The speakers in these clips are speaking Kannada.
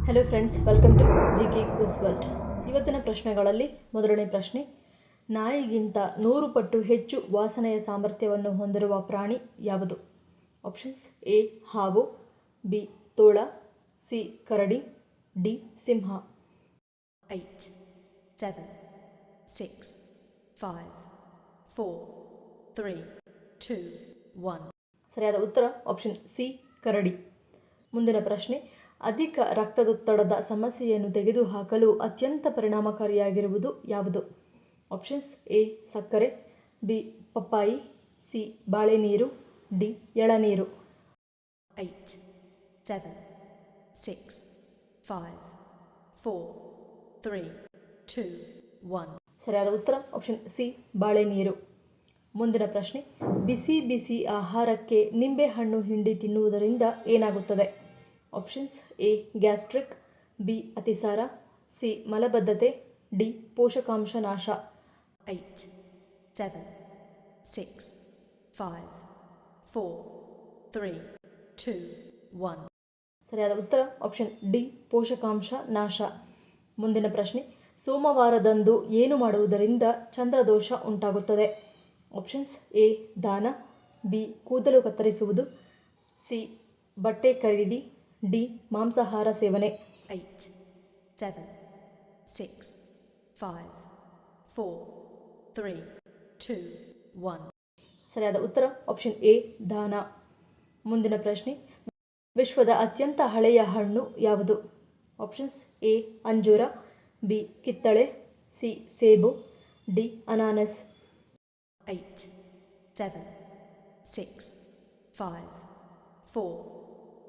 Hello friends, welcome to GK quiz world. ಇವತ್ತಿನ ಪ್ರಶ್ನೆಗಳಲ್ಲಿ ಮೊದಲನೇ ಪ್ರಶ್ನೆ, ನಾಯಿಗಿಂತ 100 ಪಟ್ಟು ಹೆಚ್ಚು ವಾಸನೆಯ ಸಾಮರ್ಥ್ಯವನ್ನು ಹೊಂದಿರುವ ಪ್ರಾಣಿ ಯಾವುದು? ಆಪ್ಷನ್ಸ್: ಎ ಹಾವು, ಬಿ ತೋಳ, ಸಿ ಕರಡಿ, ಡಿ ಸಿಂಹ. 8, 7, 6, 5, 4, 3, 2, 1. ಸರಿಯಾದ ಉತ್ತರ ಆಪ್ಷನ್ ಸಿ ಕರಡಿ. ಮುಂದಿನ ಪ್ರಶ್ನೆ, ಅಧಿಕ ರಕ್ತದೊತ್ತಡದ ಸಮಸ್ಯೆಯನ್ನು ತೆಗೆದುಹಾಕಲು ಅತ್ಯಂತ ಪರಿಣಾಮಕಾರಿಯಾಗಿರುವುದು ಯಾವುದು? ಆಪ್ಷನ್ಸ್: ಎ ಸಕ್ಕರೆ, ಬಿ ಪಪ್ಪಾಯಿ, ಸಿ ಬಾಳೆನೀರು, ಡಿ ಎಳನೀರು. 8, 7, 6, 5, 4, 3, 2, 1. ಸರಿಯಾದ ಉತ್ತರ ಆಪ್ಷನ್ ಸಿ ಬಾಳೆನೀರು. ಮುಂದಿನ ಪ್ರಶ್ನೆ, ಬಿಸಿ ಬಿಸಿ ಆಹಾರಕ್ಕೆ ನಿಂಬೆಹಣ್ಣು ಹಿಂಡಿ ತಿನ್ನುವುದರಿಂದ ಏನಾಗುತ್ತದೆ? ಆಪ್ಷನ್ಸ್: ಎ ಗ್ಯಾಸ್ಟ್ರಿಕ್, ಬಿ ಅತಿಸಾರ, ಸಿ ಮಲಬದ್ಧತೆ, ಡಿ ಪೋಷಕಾಂಶ ನಾಶ. 8, 7, 6, 5, 4, 3, 2, 1. ಸರಿಯಾದ ಉತ್ತರ ಆಪ್ಷನ್ ಡಿ ಪೋಷಕಾಂಶ ನಾಶ. ಮುಂದಿನ ಪ್ರಶ್ನೆ, ಸೋಮವಾರದಂದು ಏನು ಮಾಡುವುದರಿಂದ ಚಂದ್ರದೋಷ ಉಂಟಾಗುತ್ತದೆ? ಆಪ್ಷನ್ಸ್: ಎ ದಾನ, ಬಿ ಕೂದಲು ಕತ್ತರಿಸುವುದು, ಸಿ ಬಟ್ಟೆ ಖರೀದಿ, ಡಿ ಮಾಂಸಾಹಾರ ಸೇವನೆ. 8, 7, 6, 5, 4, 3, 2, 1. ಸರಿಯಾದ ಉತ್ತರ ಆಪ್ಷನ್ ಎ ದಾನ. ಮುಂದಿನ ಪ್ರಶ್ನೆ, ವಿಶ್ವದ ಅತ್ಯಂತ ಹಳೆಯ ಹಣ್ಣು ಯಾವುದು? ಆಪ್ಷನ್ಸ್: ಎ ಅಂಜೂರ, ಬಿ ಕಿತ್ತಳೆ, ಸಿ ಸೇಬು, ಡಿ ಅನಾನಸ್. 8, 7, 6, 5, 4,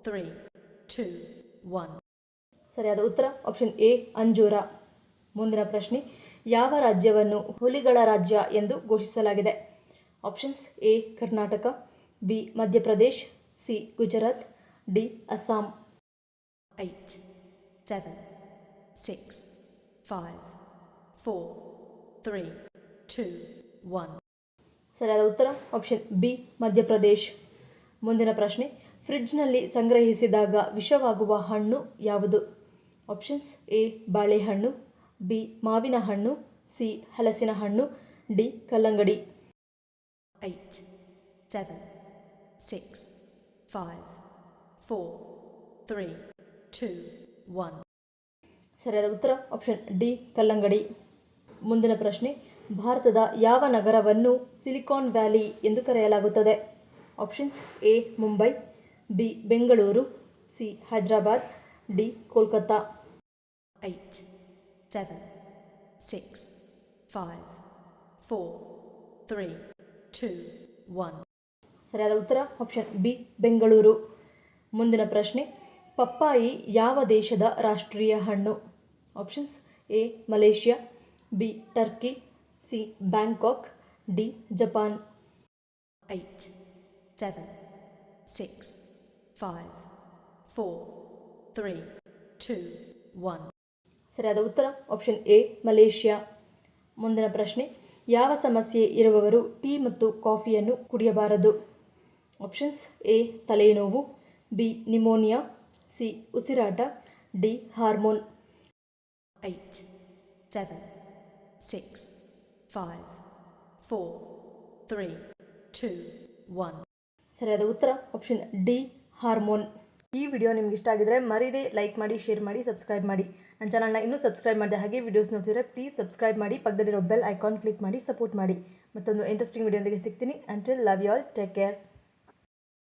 3, 2, 1. ಸರಿಯಾದ ಉತ್ತರ ಆಪ್ಷನ್ ಎ ಅಂಜೂರ. ಮುಂದಿನ ಪ್ರಶ್ನೆ, ಯಾವ ರಾಜ್ಯವನ್ನು ಹುಲಿಗಳ ರಾಜ್ಯ ಎಂದು ಘೋಷಿಸಲಾಗಿದೆ? Options: A Karnataka, B Madhya Pradesh, C Gujarat, D Assam. 8, 7, 6, 5, 4, 3, 2, 1. ಸರಿಯಾದ ಉತ್ತರ ಆಪ್ಷನ್ ಬಿ ಮಧ್ಯಪ್ರದೇಶ್. ಮುಂದಿನ ಪ್ರಶ್ನೆ, ಫ್ರಿಡ್ಜ್ನಲ್ಲಿ ಸಂಗ್ರಹಿಸಿದಾಗ ವಿಷವಾಗುವ ಹಣ್ಣು ಯಾವುದು? ಆಪ್ಷನ್ಸ್: ಎ ಬಾಳೆಹಣ್ಣು, ಬಿ ಮಾವಿನ ಹಣ್ಣು, ಸಿ ಹಲಸಿನ ಹಣ್ಣು, ಡಿ ಕಲ್ಲಂಗಡಿ. 8, 7, 6, 5, 4, 3, 2, 1. ಸರಿಯಾದ ಉತ್ತರ ಆಪ್ಷನ್ ಡಿ ಕಲ್ಲಂಗಡಿ. ಮುಂದಿನ ಪ್ರಶ್ನೆ, ಭಾರತದ ಯಾವ ನಗರವನ್ನು ಸಿಲಿಕಾನ್ ವ್ಯಾಲಿ ಎಂದು ಕರೆಯಲಾಗುತ್ತದೆ? Options: A Mumbai, B Bengaluru, C Hyderabad, D Kolkata. 8, 7, 6, 5, 4, 3, 2, 1. ಸರಿಯಾದ ಉತ್ತರ ಆಪ್ಷನ್ ಬಿ ಬೆಂಗಳೂರು. ಮುಂದಿನ ಪ್ರಶ್ನೆ, ಪಪ್ಪಾಯಿ ಯಾವ ದೇಶದ ರಾಷ್ಟ್ರೀಯ ಹಣ್ಣು? Options: A Malaysia, B Turkey, C Bangkok, D Japan. 8, 7, 6, 5, 4, 3, 2, 1. ಸರಿಯಾದ ಉತ್ತರ ಆಪ್ಷನ್ ಎ ಮಲೇಷ್ಯಾ. ಮುಂದಿನ ಪ್ರಶ್ನೆ, ಯಾವ ಸಮಸ್ಯೆ ಇರುವವರು ಟೀ ಮತ್ತು ಕಾಫಿಯನ್ನು ಕುಡಿಯಬಾರದು? ಆಪ್ಷನ್ಸ್: ಎ ತಲೆನೋವು, ಬಿ ನಿಮೋನಿಯಾ, ಸಿ ಉಸಿರಾಟ, ಡಿ ಹಾರ್ಮೋನ್. 8, 7, 6, 5, 4, 3, 2, 1. ಸರಿಯಾದ ಉತ್ತರ ಆಪ್ಷನ್ ಡಿ ಹಾರ್ಮೋನ್. ಈ ವಿಡಿಯೋ ನಿಮ್ಗೆ ಇಷ್ಟ ಆಗಿದ್ರೆ ಮರೀದೆ ಲೈಕ್ ಮಾಡಿ, ಶೇರ್ ಮಾಡಿ, ಸಬ್ಸ್ಕ್ರೈಬ್ ಮಾಡಿ. ನನ್ನ ಚಾನಲ್ನ ಇನ್ನೂ ಸಬ್ಸ್ಕ್ರೈಬ್ ಮಾಡಿದೆ ಹಾಗೆ ವಿಡಿಯೋಸ್ ನೋಡ್ತಿದ್ರೆ ಪ್ಲೀಸ್ ಸಬ್ಸ್ಕ್ರೈಬ್ ಮಾಡಿ, ಪಕ್ಕದಲ್ಲಿರೋ ಬೆಲ್ ಐಕಾನ್ ಕ್ಲಿಕ್ ಮಾಡಿ ಸಪೋರ್ಟ್ ಮಾಡಿ. ಮತ್ತೊಂದು ಇಂಟ್ರೆಸ್ಟಿಂಗ್ ವಿಡಿಯೋದೊಂದಿಗೆ ಸಿಗ್ತೀನಿ. Until love you all, take care.